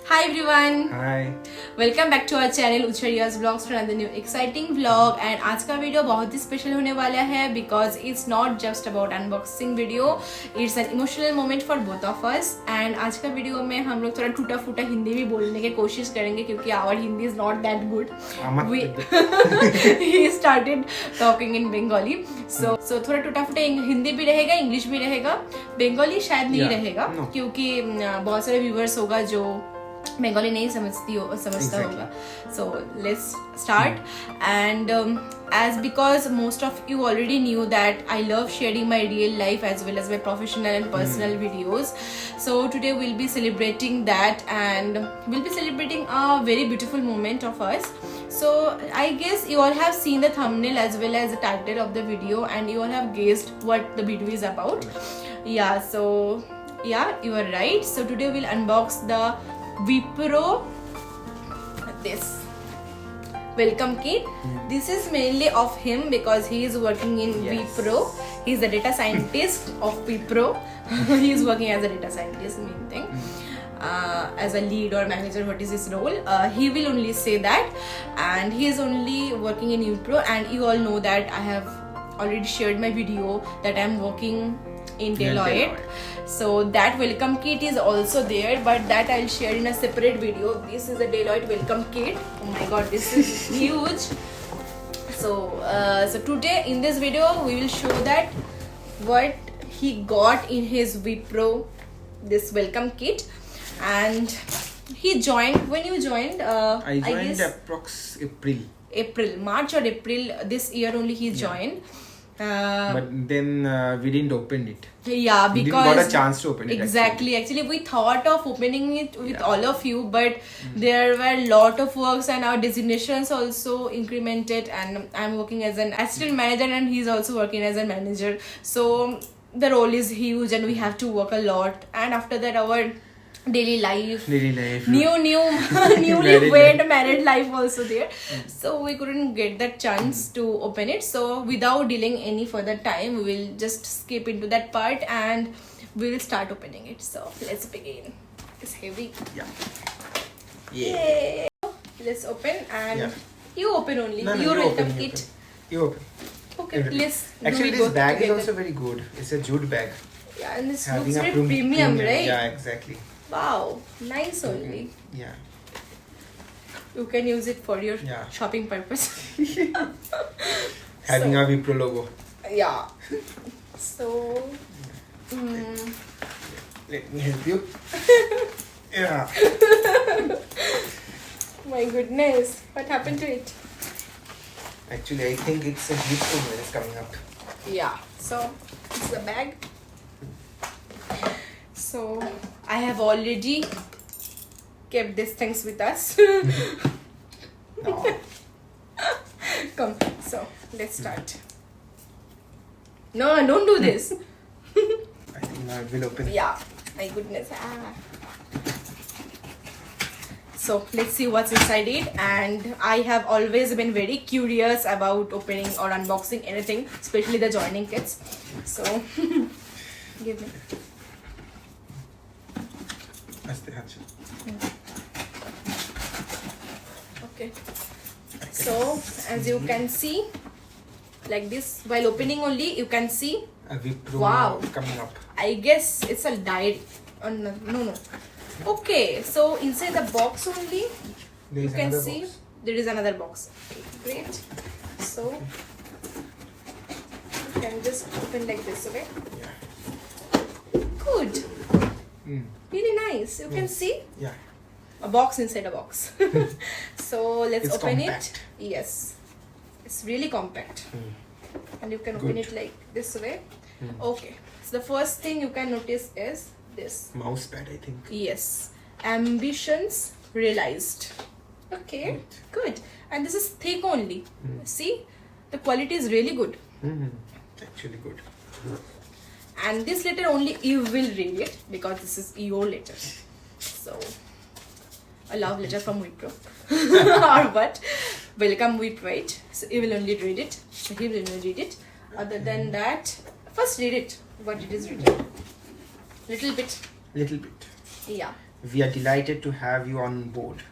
Hi everyone. Hi. Welcome back to our channel उछरियाज blogs for another new exciting vlog. And आज का video बहुत ही special होने वाला है because it's not just about unboxing video, it's an emotional moment for both of us. And आज का वीडियो में हम लोग थोड़ा टूटा फूटा हिंदी भी बोलने की कोशिश करेंगे क्योंकि our Hindi is not that good. He started talking in Bengali, so थोड़ा टूटा फूटा हिंदी भी रहेगा, इंग्लिश भी रहेगा. बंगाली शायद नहीं रहेगा क्योंकि बहुत सारे व्यूवर्स होगा जो बंगाली नहीं समझता होगा. So let's start. And as because most of you already knew that I love sharing my real life as well as my professional and personal videos, so today we'll be celebrating that and we'll be celebrating a very beautiful moment of us. So I guess you all have seen the thumbnail as well as the title of the video and you all have guessed what the video is about. So you are right. So today we'll unbox the Wipro this welcome kit. This is mainly of him because he is working in Wipro. He is the data scientist of Wipro. He is working as a data scientist, main thing. As a lead or manager, what is his role? He will only say that, and he is only working in Wipro. And you all know that I have already shared my video that I am working in Deloitte. So that welcome kit is also there, but that I'll share in a separate video. This is a Deloitte welcome kit. Oh my god, this is huge. So today in this video we will show that what he got in his Wipro this welcome kit. And he joined, when you joined, I joined guess approx March or April this year only he joined. But then we didn't open it. Yeah, we because didn't got a chance to open it. Exactly. Actually, we thought of opening it with all of you, but there were a lot of works and our designations also incremented. And I'm working as an assistant manager, and he's also working as a manager. So the role is huge, and we have to work a lot. And after that, our daily life, newly wed married life also there. So we couldn't get that chance to open it. So without delaying any further time, we will just skip into that part and we will start opening it. So let's begin. It's heavy. Yay. Let's open and you open only. No, you you welcome open, kit. You open. Okay, let's Actually, do this bag is together. also very good. It's a jute bag. Yeah, and this Having looks a very premium, right? Yeah, exactly. Wow, nice only. Yeah. You can use it for your shopping purpose. Having a Wipro logo. Yeah. So, Let me help you. Yeah. my goodness, what happened to it? Actually, I think it's a gift when it's coming up. Yeah, so it's the bag. So, I have already kept these things with us. No. Come, so let's start. No, don't do this. I think now it will open. Yeah, my goodness. So let's see what's inside it. And I have always been very curious about opening or unboxing anything, especially the joining kits. So give me. Okay. So as you can see, like this, while opening only you can see A Wipro coming up. I guess it's a diary. No. Okay, so inside the box only you can see there is another box. Okay, great. So you can just open like this, okay? Yeah. Good. Really nice. You can see Yeah. a box inside a box. So let's It's open compact. it. Yes, it's really compact. And you can open it like this way. Okay, so the first thing you can notice is this Mouse pad, I think. yes, ambitions realized. Okay, good. And this is thick only. See, the quality is really good. Actually good. And this letter only you will read it because this is your letter. So a love letter from Wipro. Or what? Welcome Wipro, right? So you will only read it. So he will only read it. Other than that, first read it. What it is written. Little bit. Little bit. Yeah. We are delighted to have you on board.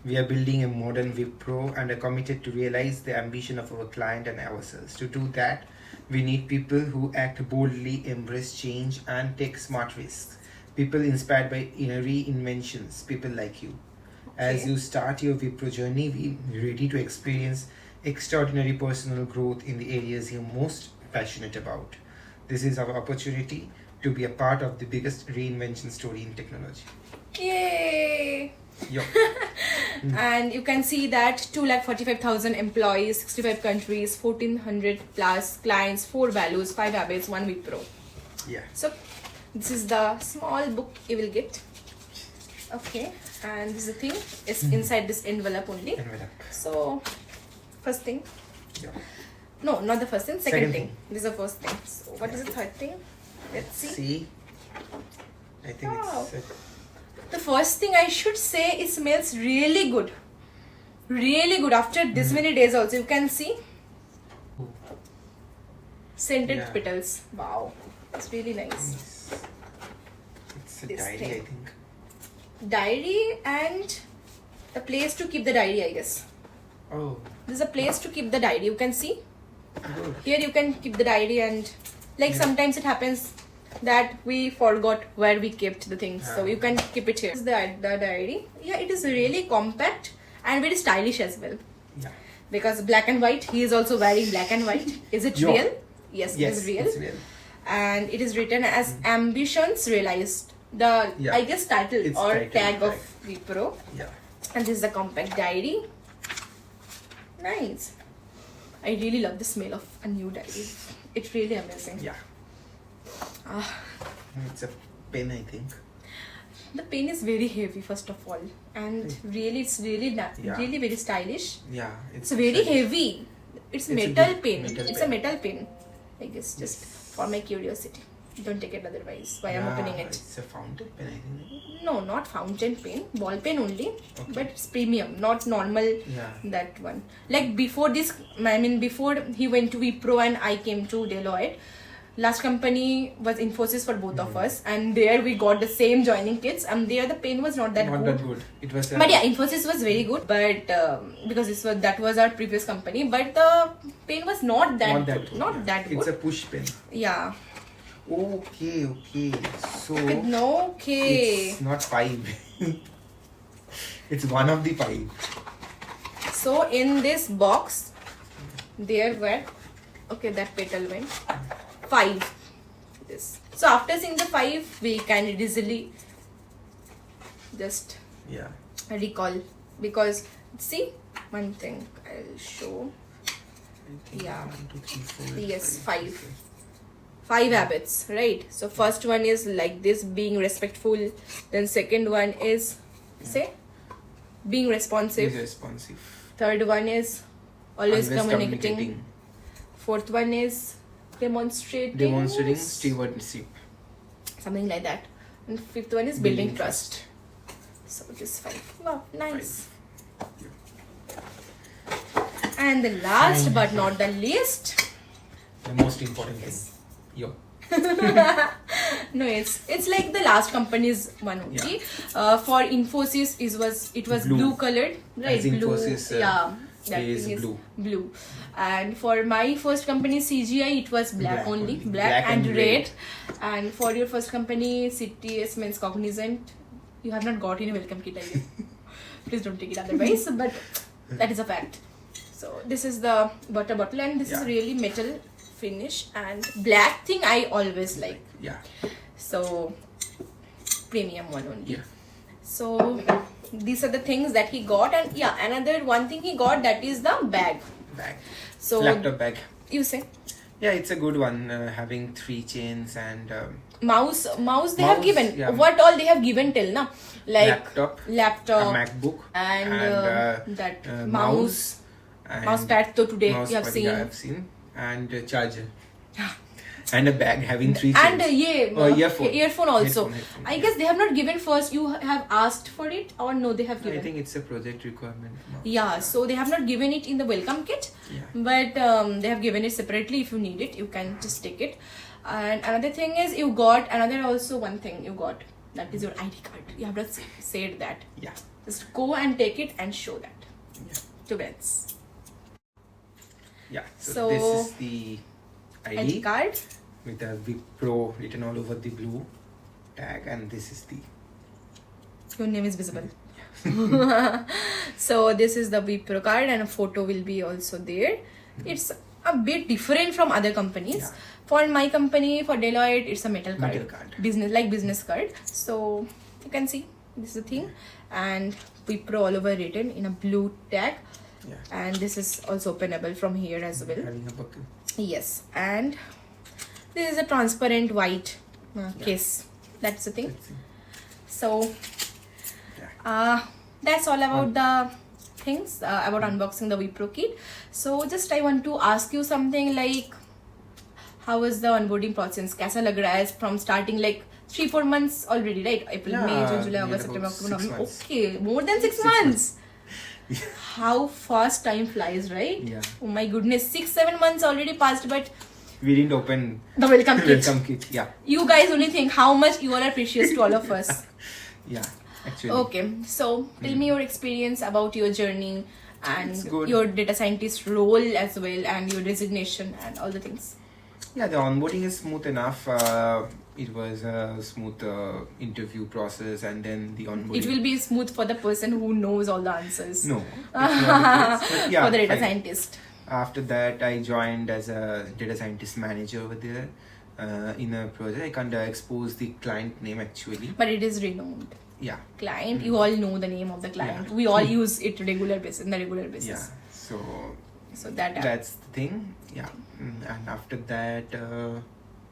We are building a modern Wipro and are committed to realize the ambition of our client and ourselves. To do that, we need people who act boldly, embrace change, and take smart risks. People inspired by reinventions, people like you. As Okay. you start your Wipro journey, we are ready to experience extraordinary personal growth in the areas you're most passionate about. This is our opportunity to be a part of the biggest reinvention story in technology. Yay! Yo. And you can see that 2,45,000 employees, 65 countries, 1,400 plus clients, 4 values, 5 habits, 1 Wipro. Yeah. So this is the small book you will get. Okay, and this is the thing. It's inside this envelope only. Envelope. So first thing. Yeah. No, not the first thing. Second Second thing. thing. This is the first thing. So what is the third thing? Let's see. I think Wow. it's The first thing I should say, it smells really good. Really good. After this many days also, you can see scented Yeah. petals. Wow, it's really nice. it's a This diary, thing. I think. Diary and the place to keep the diary, I guess. Oh, This is a place to keep the diary. You can see good. here. You can keep the diary, and like Yeah. sometimes it happens that we forgot where we kept the things, so Ah. you can keep it here. This is the diary. Yeah, it is really compact and very stylish as well. Yeah. Because black and white, he is also wearing black and white. Is it Yeah. real? Yes, Yes, it is real. it's real. And it is written as Ambitions Realized. The Yeah. I guess title It's or title, tag of tag. Wipro. Yeah. And this is the compact diary. Nice. I really love the smell of a new diary. It's really amazing. Yeah. Ah, It's a pen, I think. the pen is very heavy, first of all, and really, it's really Yeah. really very stylish. Yeah. It's very heavy. It's a metal big pen. metal It's pen. a metal pen. I guess just for my curiosity. Don't take it otherwise. Why I'm opening it? It's a fountain pen, I think. No, not fountain pen. Ball pen only. Okay. But it's premium, not normal. Yeah. That one. Like before this, I mean before he went to Wipro and I came to Deloitte. Last company was Infosys for both of us, and there we got the same joining kits. And there the pen was not that Not good. that good. It was. But yeah, Infosys was very good, but because that was our previous company, but the pen was not that not that good. good. Not yeah. that good. It's a push pen. Yeah. Okay. So No, okay. it's not 5. It's one of the 5. So in this box, there were that petal went 5. This. So after seeing the 5, we can easily just Yeah. recall, because see one thing I'll show. I think Yeah. 1, 2, 3, 4. Yes, 5. 5 habits, right? So first one is like this, being respectful. Then second one is say being responsive. Is responsive. Third one is always communicating. communicating. Fourth one is demonstrating stewardship. something like that. And fifth one is building trust. So this 5. Wow, nice. And the last Fine. but not the least, The most important thing. Yo. no, it's like the last company's one only. For Infosys, it was Blue. blue colored, right? As Infosys, yeah, that is thing is blue. blue. And for my first company CGI, it was black only, black and red. And for your first company CTS means Cognizant, you have not got any welcome kit, I guess. Please don't take it otherwise, but that is a fact. So this is the water bottle, and this is Yeah. really metal finish, and black thing I always like. Yeah. So premium one only. Yeah. So these are the things that he got, and yeah, another one thing he got, that is the bag. Bag. So Laptop bag. you say Yeah, it's a good one. Having 3 chains and mouse they have Mouse, given. yeah. What all they have given till now, like laptop a MacBook, and that mouse and pad. So today you have pad, seen. yeah, I've seen, and charger, and a bag having 3 chains. And earphone also. Headphone, I yeah. guess they have not given first. You have asked for it, or no? They have I given. think it's a project requirement. now. Yeah, so they have not given it in the welcome kit, Yeah. but they have given it separately. If you need it, you can just take it. And another thing is, you got another also one thing you got. That is your ID card. You have to say that. Yeah. Just go and take it and show that Yeah. to friends. Yeah. So, So- this is the ID card. with a Wipro written all over the blue tag, and this is the Your name is visible. So this is the Wipro card, and a photo will be also there. It's a bit different from other companies. Yeah. For my company, for Deloitte, it's a metal card. Metal card. Business card. So you can see this is the thing, and Wipro all over written in a blue tag. Yeah. And this is also openable from here as well. Having a buckle. Yes, and this is a transparent white case. That's the thing. Let's see. So Yeah. that's all about the things about unboxing the Wipro kit. So just I want to ask you something like, how was the onboarding process? कैसा लग रहा है from starting like 3-4 months already, right? April, Yeah, May, June, July, near August, about September, October, 6 November. months. Okay, more than 6 months. How fast time flies, right? Yeah. Oh my goodness, 6-7 months already passed, but We didn't open the welcome kit. welcome kit. Yeah. You guys only think how much you all are precious to all of us. Yeah. Actually. Okay, so tell me your experience about your journey It's and good. your data scientist role as well, and your resignation and all the things. Yeah, the onboarding is smooth enough. It was a smooth interview process, and then the onboarding. It will be smooth for the person who knows all the answers. No, it's not the case. But yeah, For the data fine. scientist. After that, I joined as a data scientist manager over there in a project. I can't expose the client name actually. But it is renowned. Yeah. Client, you all know the name of the client. Yeah. We all use it regular basis, in the regular Yeah. basis. So So that that's the thing. Yeah. And after that,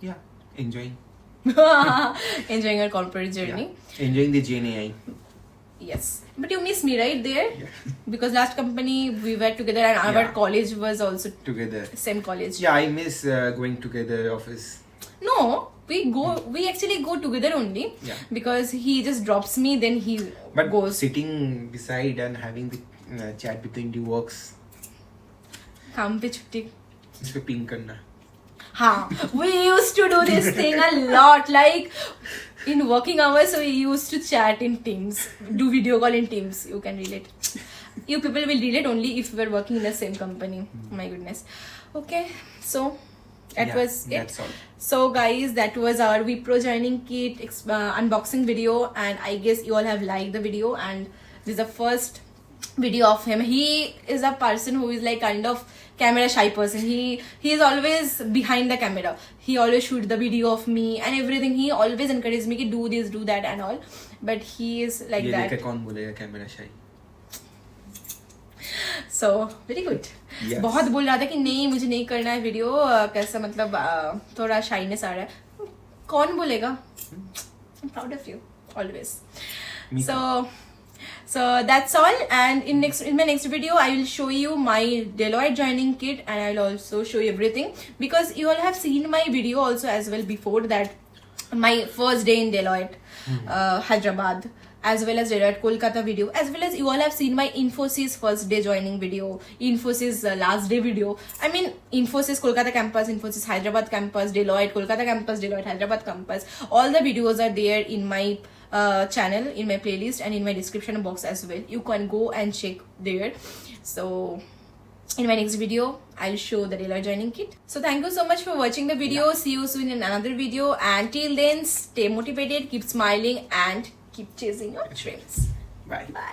yeah, enjoying. enjoying your corporate journey. Yeah. Enjoying the JNAI. Yes. But you miss me, right, there? Yeah. Because last company we were together, and our Yeah. college was also Together. same college. Yeah, I miss going together office. No, we actually go together only. Yeah. Because he just drops me, then he But goes. sitting beside and having the chat between the works, काम पे छुट्टी. इसको ping करना. हाँ, we used to do this thing a lot. Like in working hours, we used to chat in Teams, do video call in Teams. You can relate. You people will relate only if we were working in the same company. My goodness. Okay, so that Yeah, was it. that's all. So guys, that was our Wipro joining kit unboxing video, and I guess you all have liked the video, and this is the first video of him. He is a person who is like kind of camera shy person. He is always behind the camera. He always shoot the video of me and everything. He always encourages me to do this, do that and all. But he is like ये that. लेकर कौन बोलेगा camera शाही? So very good. Yes. बहुत बोल रहा था कि नहीं मुझे नहीं करना है वीडियो, कैसा मतलब थोड़ा शाइनेस आ रहा है. कौन बोलेगा? I'm proud of you always. Me So that's all, and in my next video I will show you my Deloitte joining kit, and I'll also show you everything, because you all have seen my video also as well before that, my first day in Deloitte Hyderabad, as well as Deloitte Kolkata video, as well as you all have seen my Infosys first day joining video, Infosys last day video. I mean Infosys Kolkata campus, Infosys Hyderabad campus, Deloitte Kolkata campus, Deloitte Hyderabad campus. All the videos are there in my channel, in my playlist, and in my description box as well. You can go and check there. So in my next video I'll show the Deloitte joining kit. So thank you so much for watching the video. See you soon in another video, and till then stay motivated, keep smiling, and keep chasing your dreams. Bye. Bye.